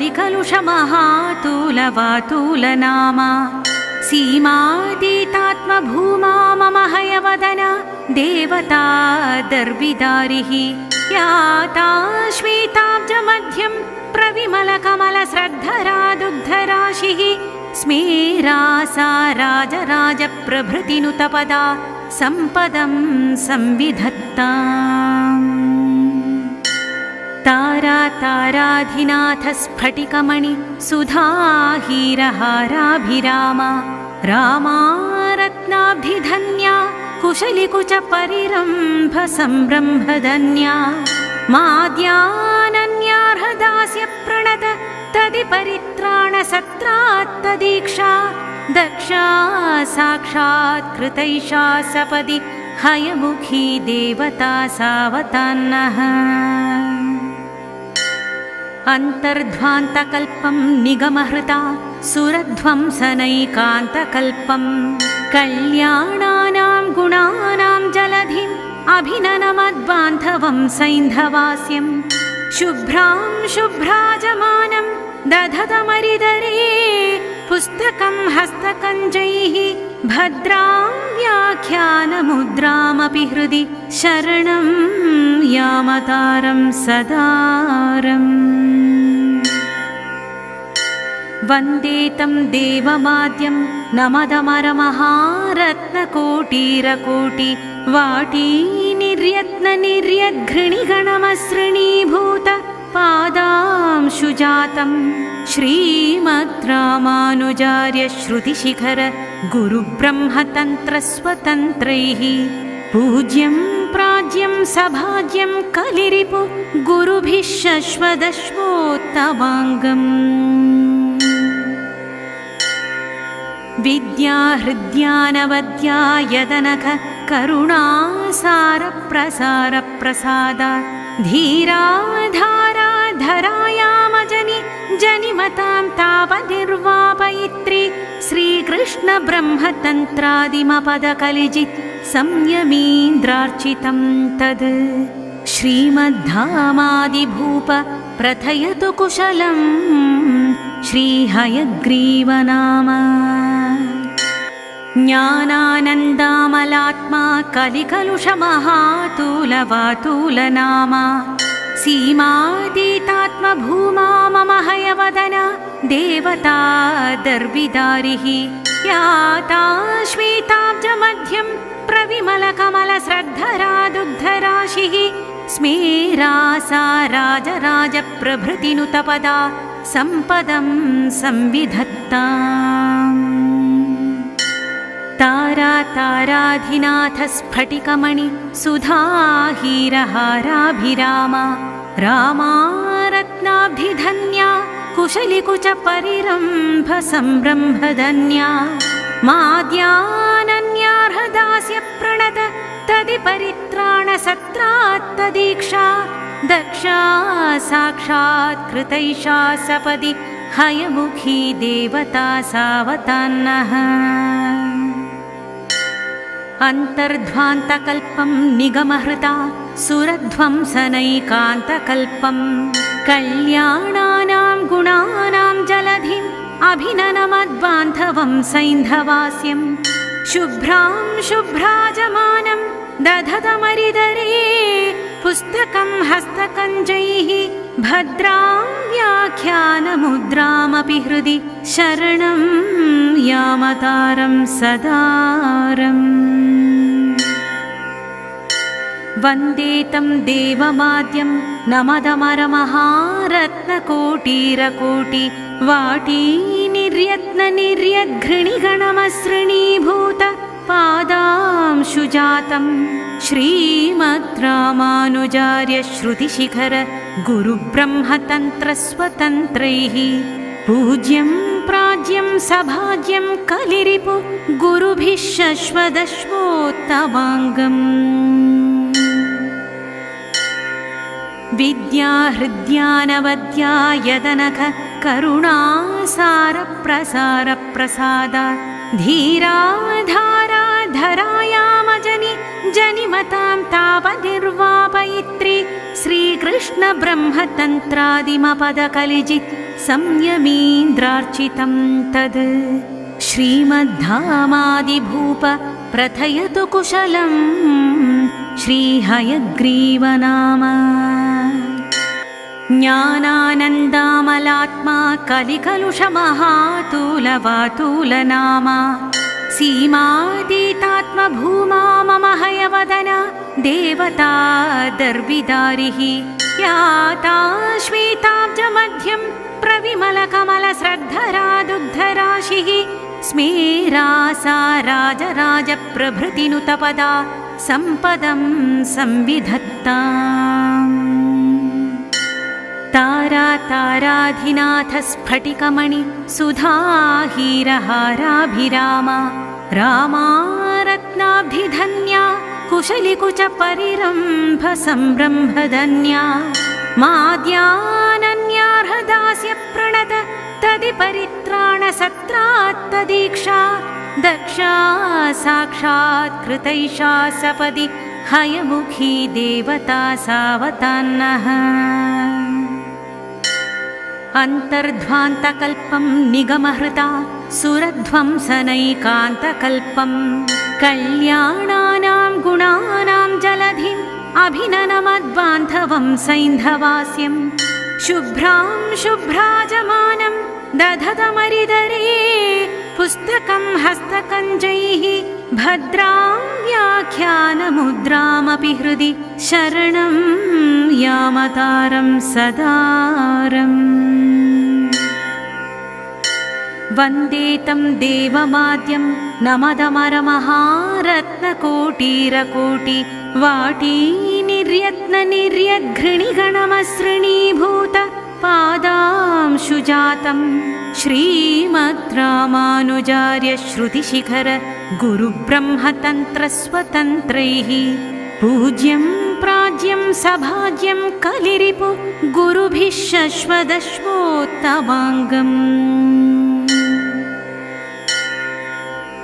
कलिकलुषमहातूलवातूलनामा सीमातीतात्मभूमा मम हयवदन देवता दर्विदारिः याता श्वेताब्जमध्यं प्रविमलकमलश्रद्धरा दुग्धराशिः स्मेरासा राजराजप्रभृतिनुतपदा सम्पदं संविधत्ता तारा ताराधिनाथस्फटिकमणि सुधाहीरहाराभिरामा रामा रत्नाब्धिधन्या कुशलिकुचपरिरम्भ संरम्भधन्या माद्यानन्यार्हदास्य प्रणत तदिपरित्राणसत्रात्तदीक्षा दक्षा साक्षात् कृतैषा सपदि हयमुखी देवता सावतान्नः अन्तर्ध्वान्तकल्पं निगमहृता सुरध्वंसनैकान्तकल्पं कल्याणानां गुणानां जलधिम् अभिननमद्बान्धवं सैन्धवास्यं शुभ्रां शुभ्राजमानं दधतमरिदरे पुस्तकं हस्तकञ्जैः भद्रां व्याख्यानमुद्रामपि हृदि शरणं यामतारं सदारम् वन्दे तं देवमाद्यं नमदमरमहारत्नकोटिरकोटि वाटी निर्यत्ननिर्यद्घृणिगणमसृणीभूत पादांशुजातं श्रीमद्रामानुजार्य श्रुतिशिखर गुरुब्रह्मतन्त्रस्वतन्त्रैः पूज्यं प्राज्यं सभाज्यं कलिरिपु गुरुभिः शश्वदश्वोत्तमाङ्गम् विद्याहृद्यानवद्या यदनघ करुणासारप्रसारप्रसादा धीराधारा धरायामजनि जनिमतां तापनिर्वापयित्री श्रीकृष्णब्रह्मतन्त्रादिमपदकलिजित् संयमीन्द्रार्चितं तद् श्रीमद्धामादिभूप प्रथयतु कुशलं श्रीहयग्रीवनाम ज्ञानानन्दामलात्मा कलिकलुषमहातूलवातूलनामा सीमातीतात्मभूमा मम हयवदन देवता दर्विदारिः याता श्वेताब्जमध्यं प्रविमलकमलश्रद्धरा दुग्धराशिः स्मेरासा राजराजप्रभृतिनुतपदा सम्पदं संविधत्ता तारा ताराधिनाथस्फटिकमणि सुधाहीरहाराभिरामा रामा रत्नाब्धिधन्या कुशलिकुचपरिरम्भ संरम्भधन्या माद्यानन्यार्हदास्य प्रणत तदिपरित्राणसत्रात्तदीक्षा दक्षा साक्षात् कृतैषा सपदि हयमुखी देवता सावतान्नः अन्तर्ध्वान्तकल्पं निगमहृता सुरध्वंसनैकान्तकल्पं कल्याणानां गुणानां जलधिम् अभिननमद्बान्धवं सैन्धवास्यं शुभ्रां शुभ्राजमानं दधतमरिदरे पुस्तकं हस्तकञ्जैः भद्रां व्याख्यानमुद्रामपि हृदि शरणं यामतारं सदारम् वन्दे तं देवमाद्यं नमदमरमहारत्नकोटिरकोटि वाटी निर्यत्ननिर्यद्घृणिगणमसृणीभूत पादांशुजातं श्रीमद्रामानुजार्य श्रुतिशिखर गुरुब्रह्मतन्त्रस्वतन्त्रैः पूज्यं प्राज्यं सभाज्यं कलिरिपु गुरुभिः शश्वदश्वोत्तमाङ्गम् विद्याहृद्यानवद्या यदनघ करुणासारप्रसारप्रसादा धीराधारा धरायामजनि जनिमतां तापनिर्वापयित्री श्रीकृष्णब्रह्मतन्त्रादिमपदकलिजित् संयमीन्द्रार्चितं तद् श्रीमद्धामादिभूप प्रथयतु कुशलं श्रीहयग्रीवनाम ज्ञानानन्दामलात्मा कलिकलुषमहातूलवातूलनामा सीमातीतात्मभूमा मम हयवदन देवता दर्विदारिः याता श्वेताब्जमध्यं प्रविमलकमलश्रद्धरा दुग्धराशिः स्मेरासा राजराजप्रभृतिनुतपदा सम्पदं संविधत्ताम् ताराताराधिनाथस्फटिकमणि सुधाहीरहाराभिरामा रामा रत्नाब्धिधन्या कुशलिकुचपरिरम्भ संरम्भधन्या माद्यानन्यार्हदास्य प्रणत तदिपरित्राणसत्रात्तदीक्षा दक्षा साक्षात् कृतैषा सपदि हयमुखी देवता सावतान्नः अन्तर्ध्वान्तकल्पं निगमहृता सुरध्वंसनैकान्तकल्पं कल्याणानां गुणानां जलधिम् अभिननमद्बान्धवं सैन्धवास्यं शुभ्रां शुभ्राजमानं दधतमरिदरे पुस्तकं हस्तकञ्जैः भद्रां व्याख्यानमुद्रामपि हृदि शरणं यामतारं सदारम् वन्दे तं देवमाद्यं नमदमरमहारत्नकोटिरकोटि वाटी निर्यत्ननिर्यद्घृणिगणमसृणीभूत पादांशुजातं श्रीमद्रामानुजार्य श्रुतिशिखर गुरुब्रह्मतन्त्रस्वतन्त्रैः पूज्यं प्राज्यं सभाज्यं कलिरिपु गुरुभिः शश्वदश्वोत्तमाङ्गम्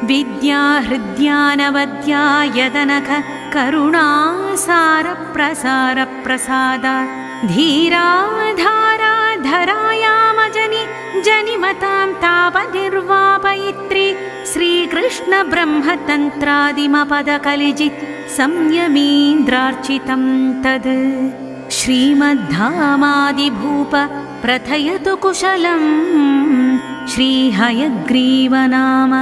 विद्याहृद्यानवद्या यदनघ करुणासारप्रसारप्रसादा धीराधाराधरायामजनि जनिमतां तापनिर्वापयित्री श्रीकृष्णब्रह्मतन्त्रादिमपदकलिजित् संयमीन्द्रार्चितं तद् श्रीमद्धामादिभूप प्रथयतु कुशलं श्रीहयग्रीवनाम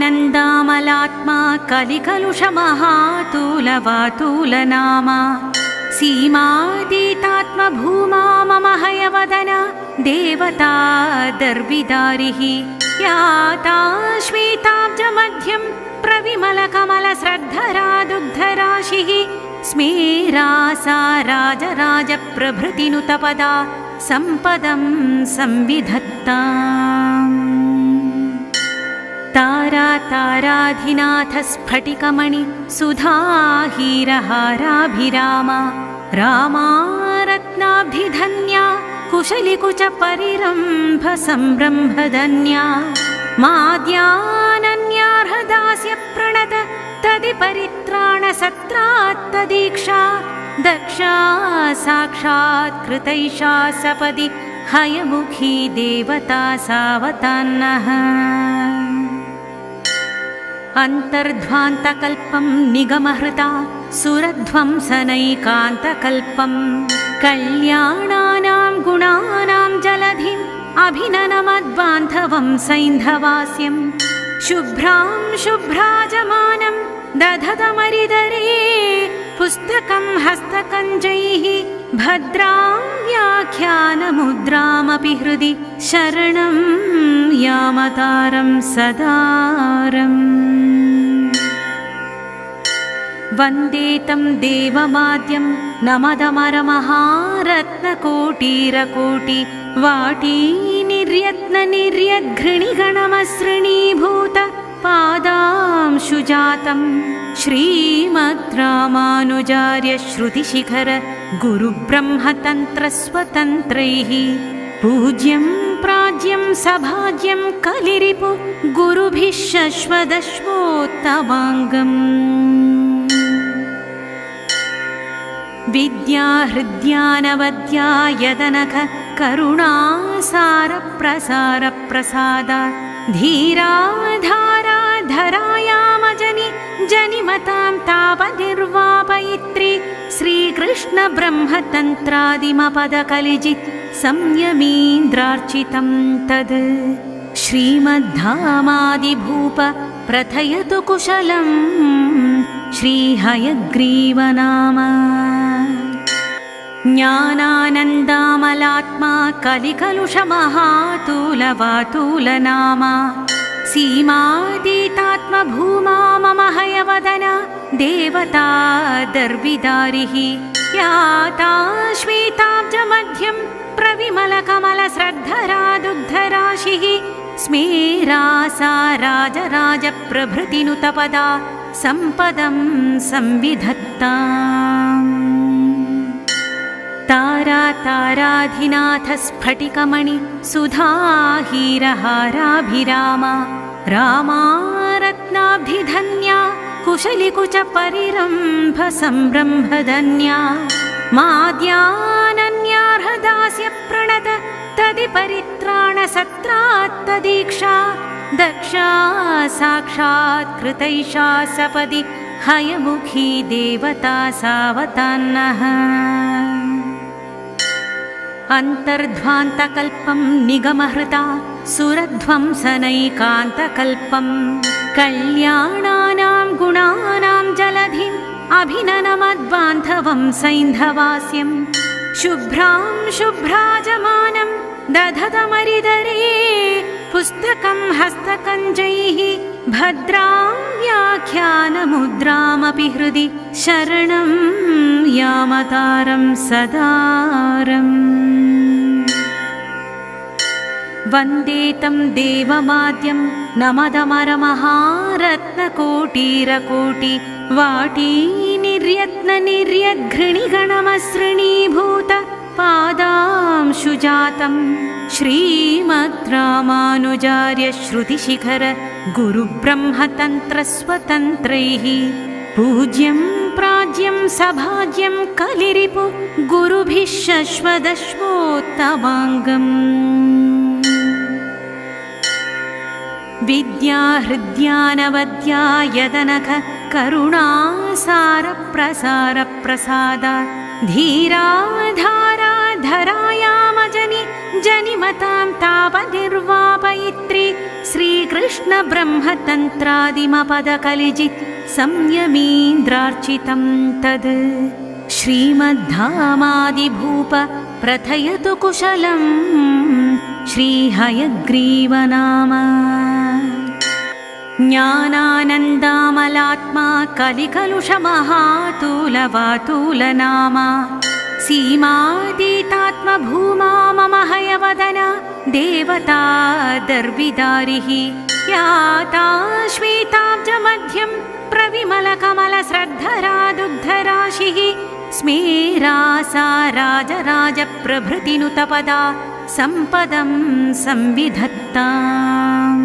ज्ञानानन्दामलात्मा कलिकलुषमहातूलवातूलनामा सीमातीतात्मभूमा मम हयवदन देवता दर्विदारिः याता श्वेताब्जमध्यं प्रविमलकमलश्रद्धरा दुग्धराशिः स्मेरासा राजराजप्रभृतिनुतपदा सम्पदं संविधत्ताम् ताराताराधिनाथस्फटिकमणि सुधाहीरहाराभिरामा रामा रत्नाब्धिधन्या कुशलिकुचपरिरम्भ संरम्भधन्या माद्यानन्यार्हदास्य प्रणत तदिपरित्राणसत्रात्तदीक्षा दक्षा साक्षात् कृतैषा सपदि हयमुखी देवता सावतान्नः अन्तर्ध्वान्तकल्पं निगमहृता सुरध्वंसनैकान्तकल्पं कल्याणानां गुणानां जलधिम् अभिननमद्बान्धवं सैन्धवास्यं शुभ्रां शुभ्राजमानं दधतमरिदरे पुस्तकं हस्तकञ्जैः भद्रां व्याख्यानमुद्रामपि हृदि शरणं यामतारं सदारम् वन्दे तं देवमाद्यं नमदमरमहारत्नकोटिरकोटि वाटी निर्यत्ननिर्यद्घृणिगणमसृणीभूत पादांशुजातं श्रीमद्रामानुजार्य श्रुतिशिखर गुरुब्रह्मतन्त्रस्वतन्त्रैः पूज्यं प्राज्यं सभाज्यं कलिरिपु गुरुभिः शश्वदश्वोत्तमाङ्गम् विद्याहृद्यानवद्या यदनघ करुणासारप्रसारप्रसाद धीराधारा धरायामजनि जनिमतां तापनिर्वापयित्री श्रीकृष्ण ब्रह्मतन्त्रादिमपदकलिजित् संयमीन्द्रार्चितं तद् श्रीमद्धामादिभूप प्रथयतु कुशलं श्रीहयग्रीवनाम ज्ञानानन्दामलात्मा कलिकलुषमहातूलवातूलनाम सीमातीतात्मभूमा मम हयवदना देवता दर्विदारिः याता श्वेताब्जमध्यं प्रविमलकमलश्रद्धरा दुग्धराशिः स्मेरासा राजराजप्रभृतिनुतपदा सम्पदं संविधत्ताम् ताराताराधिनाथस्फटिकमणि सुधाहीरहाराभिरामा रामा रत्नाब्धिधन्या कुशलिकुचपरिरम्भ संरम्भधन्या माद्यानन्यार्हदास्य प्रणत तदिपरित्राणसत्रात्तदीक्षा दक्षा साक्षात् कृतैषा सपदि हयमुखी देवता सावतान्नः अन्तर्ध्वान्तकल्पं निगमहृता सुरध्वंसनैकान्तकल्पं कल्याणानां गुणानां जलधिम् अभिननमद्बान्धवं सैन्धवास्यं शुभ्रां शुभ्राजमानं दधतमरिदरे पुस्तकं हस्तकञ्जैः भद्रां व्याख्यानमुद्रामपि हृदि शरणं यामतारं सदारम् वन्दे तं देवमाद्यं नमदमरमहारत्नकोटिरकोटि वाटी निर्यत्ननिर्यद्घृणिगणमसृणीभूत पादांशुजातं श्रीमद्रामानुजार्य श्रुतिशिखर गुरुब्रह्मतन्त्रस्वतन्त्रैः पूज्यं प्राज्यं सभाज्यं कलिरिपु गुरुभिः शश्वदश्वोत्तमाङ्गम् विद्याहृद्यानवद्या यदनघ करुणासारप्रसारप्रसाद धीराधारा धरायामजनि जनिमतां तापनिर्वापयित्री श्रीकृष्ण ब्रह्मतन्त्रादिमपदकलिजित् संयमीन्द्रार्चितं तद् श्रीमद्धामादिभूप प्रथयतु कुशलं श्रीहयग्रीवनाम ज्ञानानन्दामलात्मा कलिकलुषमहातूलवातूलनाम सीमातीतात्मभूमा मम हयवदना देवता दर्विदारिः याता श्वेताब्जमध्यं प्रविमलकमलश्रद्धरा दुग्धराशिः स्मेरासा राजराजप्रभृतिनुतपदा सम्पदं संविधत्ताम्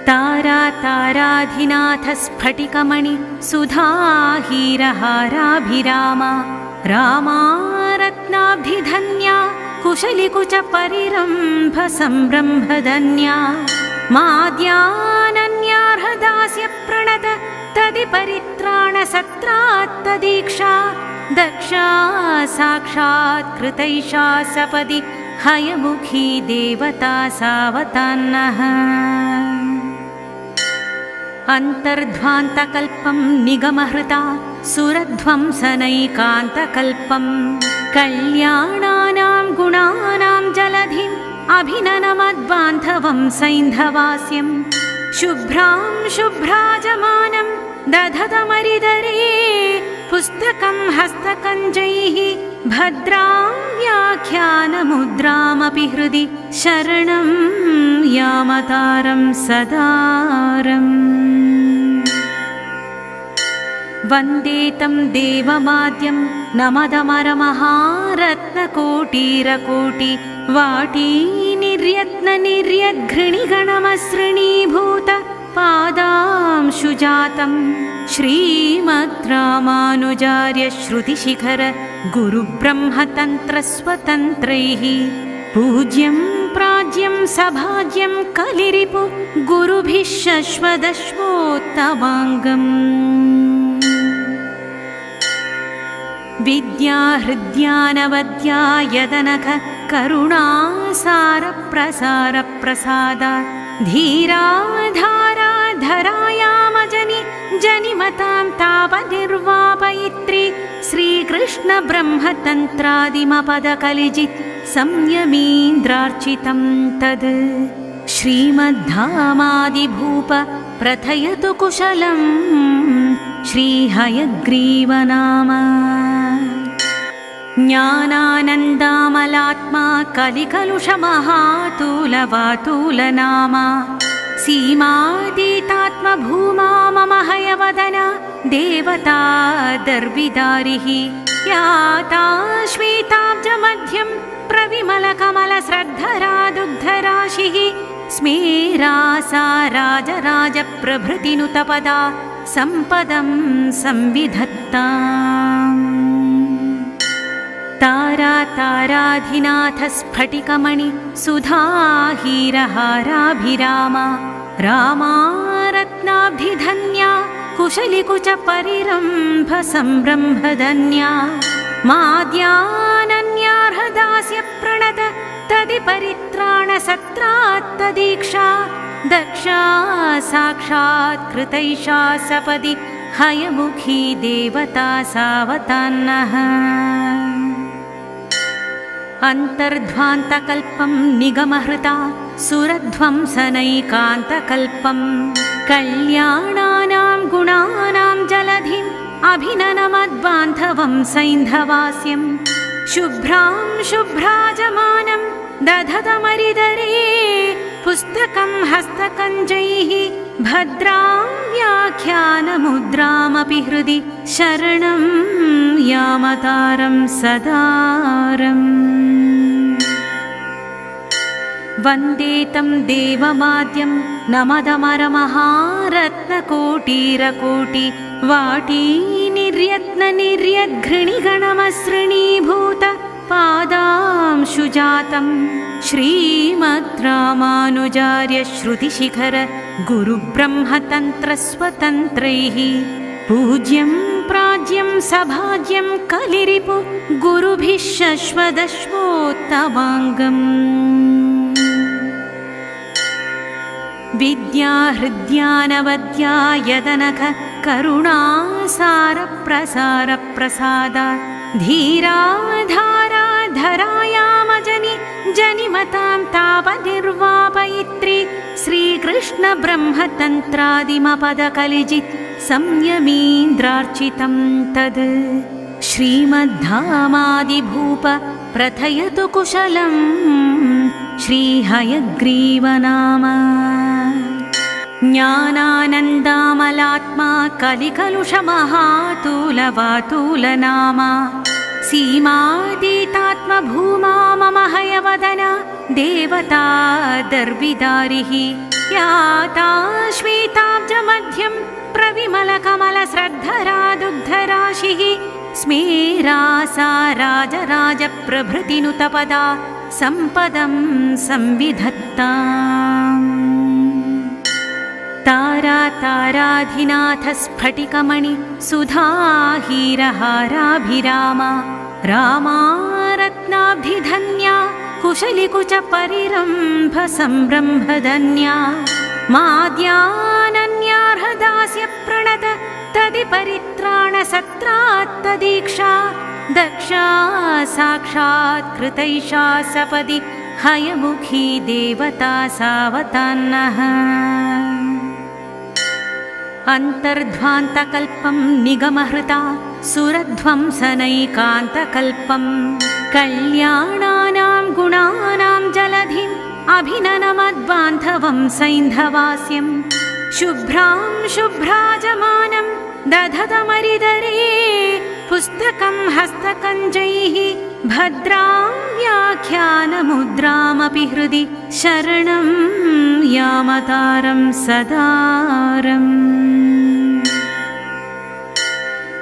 ताराताराधिनाथस्फटिकमणि सुधाहीरहाराभिरामा रामा रत्नाब्धिधन्या कुशलिकुचपरिरम्भ संरम्भधन्या माद्यानन्यार्हदास्य प्रणत तदिपरित्राणसत्रात्तदीक्षा दक्षा साक्षात् कृतैषा सपदि हयमुखी देवता सावतान्नः अन्तर्ध्वान्तकल्पं निगमहृता सुरध्वंसनैकान्तकल्पं कल्याणानां गुणानां जलधिम् अभिननमद्बान्धवं सैन्धवास्यं शुभ्रां शुभ्राजमानं दधतमरिदरे पुस्तकं हस्तकञ्जैः भद्रां व्याख्यानमुद्रामपि हृदि शरणं यामतारं सदारम् वन्दे तं देवमाद्यं नमदमरमहारत्नकोटिरकोटि वाटी निर्यत्ननिर्यद्घृणिगणमसृणीभूत पादांशुजातं श्रीमद्रामानुजार्य श्रुतिशिखर गुरुब्रह्मतन्त्रस्वतन्त्रैः पूज्यं प्राज्यं सभाज्यं कलिरिपु गुरुभिः शश्वदश्वोत्तमाङ्गम् विद्याहृद्यानवद्या यदनघ करुणासारप्रसारप्रसादा धीराधाराधरायामजनि जनिमतां तापनिर्वापयित्री श्रीकृष्णब्रह्मतन्त्रादिमपदकलिजित् संयमीन्द्रार्चितं तद् श्रीमद्धामादिभूप प्रथयतु कुशलं श्रीहयग्रीवनाम ज्ञानानन्दामलात्मा कलिकलुषमहातूलवातूलनामा सीमातीतात्मभूमा मम हयवदन देवता दर्विदारिः याता श्वेताब्जमध्यं प्रविमलकमलस्रद्धरा दुग्धराशिः स्मेरासा राजराजप्रभृतिनुतपदा सम्पदं संविधत्ताम् ताराताराधिनाथस्फटिकमणि सुधाहीरहाराभिरामा रामा रत्नाब्धिधन्या कुशलिकुचपरिरम्भ संरम्भधन्या माद्यानन्यार्हदास्य प्रणत तदिपरित्राणसत्रात्तदीक्षा दक्षा साक्षात् कृतैषा सपदि हयमुखी देवता सावतान्नः अन्तर्ध्वान्तकल्पं निगमहृता सुरध्वंसनैकान्तकल्पं कल्याणानां गुणानां जलधिम् अभिननमद्बान्धवं सैन्धवास्यं शुभ्रां शुभ्राजमानं दधतमरिदरे पुस्तकं हस्तकञ्जैः भद्रां व्याख्यानमुद्रामपि हृदि शरणं यामतारं सदारम् वन्दे तं देवमाद्यं नमदमरमहारत्नकोटीरकोटि वाटीनिर्यत्ननिर्यद्घृणिगणमसृणीभूत पादांशुजातं श्रीमद्रामानुजार्य श्रुतिशिखर गुरुब्रह्मतन्त्रस्वतन्त्रैः पूज्यं प्राज्यं सभाज्यं कलिरिपु गुरुभिः शश्वदश्वोत्तमाङ्गम् विद्याहृद्यानवद्या यदनघ करुणासारप्रसारप्रसादा धीराधाराधरायामजनि जनिमतां तापनिर्वापयित्री श्रीकृष्णब्रह्मतन्त्रादिमपदकलिजित् संयमीन्द्रार्चितं तद् श्रीमद्धामादिभूप प्रथयतु कुशलं श्रीहयग्रीवनाम ज्ञानानन्दामलात्मा कलिकलुषमहातूलवातूलनामा सीमातीतात्मभूमा मम हयवदन देवता दर्विदारिः याता श्वेताब्जमध्यं प्रविमलकमलस्रद्धरा दुग्धराशिः स्मेरासा राजराजप्रभृतिनुतपदा सम्पदं संविधत्ताम् ताराताराधिनाथस्फटिकमणि सुधाहीरहाराभिरामा रामा रत्नाब्धिधन्या कुशलिकुचपरिरम्भ संरम्भधन्या माद्यानन्यार्हदास्य प्रणत तदिपरित्राणसत्रात्तदीक्षा दक्षा साक्षात् कृतैषा सपदि हयमुखी देवता सावतान्नः अन्तर्ध्वान्तकल्पं निगमहृता सुरध्वंसनैकान्तकल्पं कल्याणानां गुणानां जलधिम् अभिननमद्बान्धवं सैन्धवास्यं शुभ्रां शुभ्राजमानं दधतमरिदरे पुस्तकं हस्तकञ्जैः भद्रां व्याख्यानमुद्रामपि हृदि शरणं यामतारं सदारम्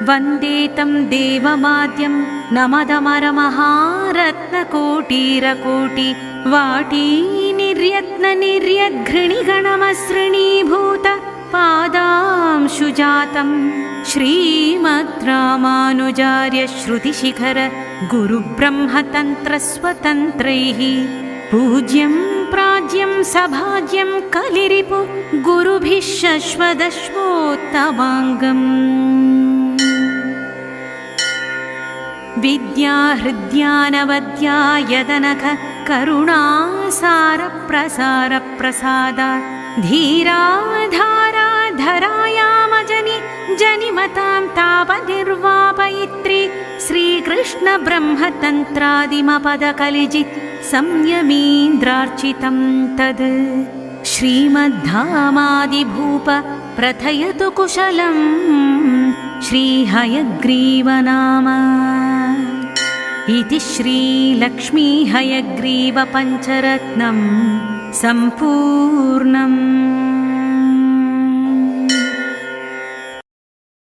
वन्दे तं देवमाद्यं नमदमरमहारत्नकोटिरकोटि वाटीनिर्यत्ननिर्यद्घृणिगणमसृणीभूत पादांशुजातं श्रीमद्रामानुजार्य श्रुतिशिखर गुरुब्रह्मतन्त्रस्वतन्त्रैः पूज्यं प्राज्यं सभाज्यं कलिरिपु गुरुभिः शश्वदश्वोत्तमाङ्गम् विद्याहृद्यानवद्या यदनघ करुणासारप्रसारप्रसादा धीराधाराधरायामजनि जनिमतां तापनिर्वापयित्री श्रीकृष्णब्रह्मतन्त्रादिमपदकलिजित् संयमीन्द्रार्चितं तद् श्रीमद्धामादिभूप प्रथयतु कुशलं श्रीहयग्रीवनाम इति श्रीलक्ष्मीहयग्रीवपञ्चरत्नं सम्पूर्णम्।